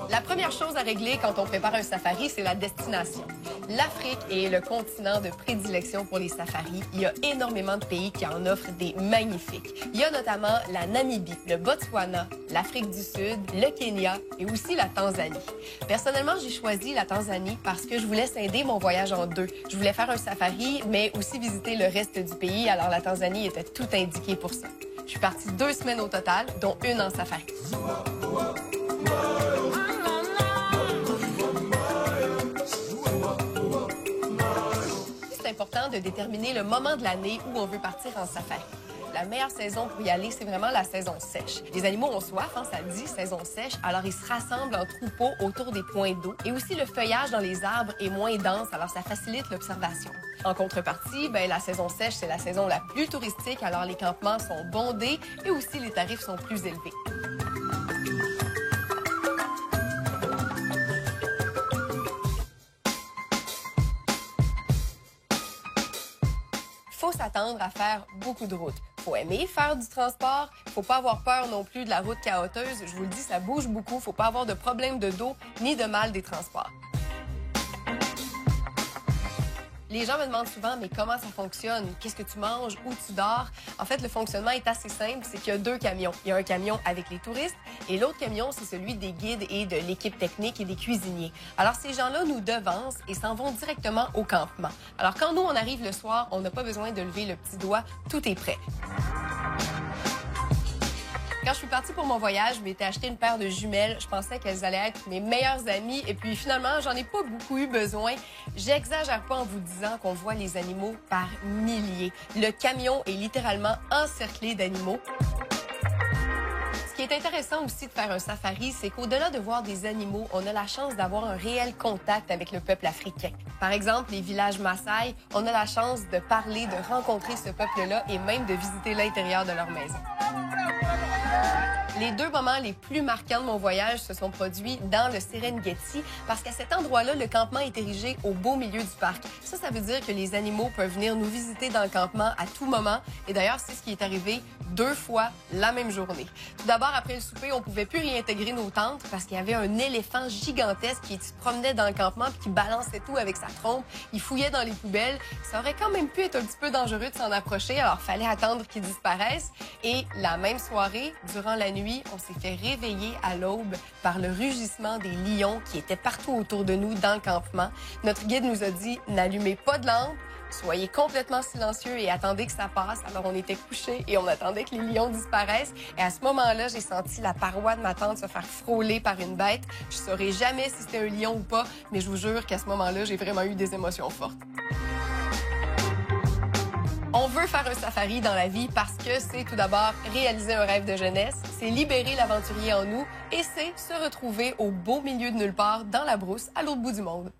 La première chose à régler quand on prépare un safari, c'est la destination. L'Afrique est le continent de prédilection pour les safaris. Il y a énormément de pays qui en offrent des magnifiques. Il y a notamment la Namibie, le Botswana, l'Afrique du Sud, le Kenya et aussi la Tanzanie. Personnellement, j'ai choisi la Tanzanie parce que je voulais scinder mon voyage en deux. Je voulais faire un safari, mais aussi visiter le reste du pays. Alors la Tanzanie était tout indiquée pour ça. Je suis partie 2 semaines au total, dont une en safari. C'est important de déterminer le moment de l'année où on veut partir en safari. La meilleure saison pour y aller, c'est vraiment la saison sèche. Les animaux ont soif, ça dit saison sèche, alors ils se rassemblent en troupeaux autour des points d'eau. Et aussi, le feuillage dans les arbres est moins dense, alors ça facilite l'observation. En contrepartie, la saison sèche, c'est la saison la plus touristique, alors les campements sont bondés et aussi les tarifs sont plus élevés. Faut s'attendre à faire beaucoup de routes. Faut aimer faire du transport. Faut pas avoir peur non plus de la route chaoteuse. Je vous le dis, ça bouge beaucoup. Faut pas avoir de problème de dos ni de mal des transports. Les gens me demandent souvent, mais comment ça fonctionne? Qu'est-ce que tu manges? Où tu dors? En fait, le fonctionnement est assez simple. C'est qu'il y a 2 camions. Il y a un camion avec les touristes et l'autre camion, c'est celui des guides et de l'équipe technique et des cuisiniers. Alors, ces gens-là nous devancent et s'en vont directement au campement. Alors, quand nous, on arrive le soir, on n'a pas besoin de lever le petit doigt. Tout est prêt. Quand je suis partie pour mon voyage, je m'étais acheté une paire de jumelles. Je pensais qu'elles allaient être mes meilleures amies. Et puis finalement, j'en ai pas beaucoup eu besoin. J'exagère pas en vous disant qu'on voit les animaux par milliers. Le camion est littéralement encerclé d'animaux. Ce qui est intéressant aussi de faire un safari, c'est qu'au-delà de voir des animaux, on a la chance d'avoir un réel contact avec le peuple africain. Par exemple, les villages Maasai, on a la chance de parler, de rencontrer ce peuple-là et même de visiter l'intérieur de leur maison. Les 2 moments les plus marquants de mon voyage se sont produits dans le Serengeti parce qu'à cet endroit-là, le campement est érigé au beau milieu du parc. Ça veut dire que les animaux peuvent venir nous visiter dans le campement à tout moment. Et d'ailleurs, c'est ce qui est arrivé 2 fois la même journée. Tout d'abord, après le souper, on pouvait plus réintégrer nos tentes parce qu'il y avait un éléphant gigantesque qui se promenait dans le campement puis qui balançait tout avec sa trompe. Il fouillait dans les poubelles. Ça aurait quand même pu être un petit peu dangereux de s'en approcher, alors fallait attendre qu'il disparaisse. Et la même soirée, durant la nuit, on s'est fait réveiller à l'aube par le rugissement des lions qui étaient partout autour de nous dans le campement. Notre guide nous a dit « N'allumez pas de lampe, soyez complètement silencieux et attendez que ça passe. » Alors, on était couchés et on attendait que les lions disparaissent. Et à ce moment-là, j'ai senti la paroi de ma tente se faire frôler par une bête. Je saurais jamais si c'était un lion ou pas, mais je vous jure qu'à ce moment-là, j'ai vraiment eu des émotions fortes. On veut faire un safari dans la vie parce que c'est tout d'abord réaliser un rêve de jeunesse, c'est libérer l'aventurier en nous et c'est se retrouver au beau milieu de nulle part dans la brousse à l'autre bout du monde.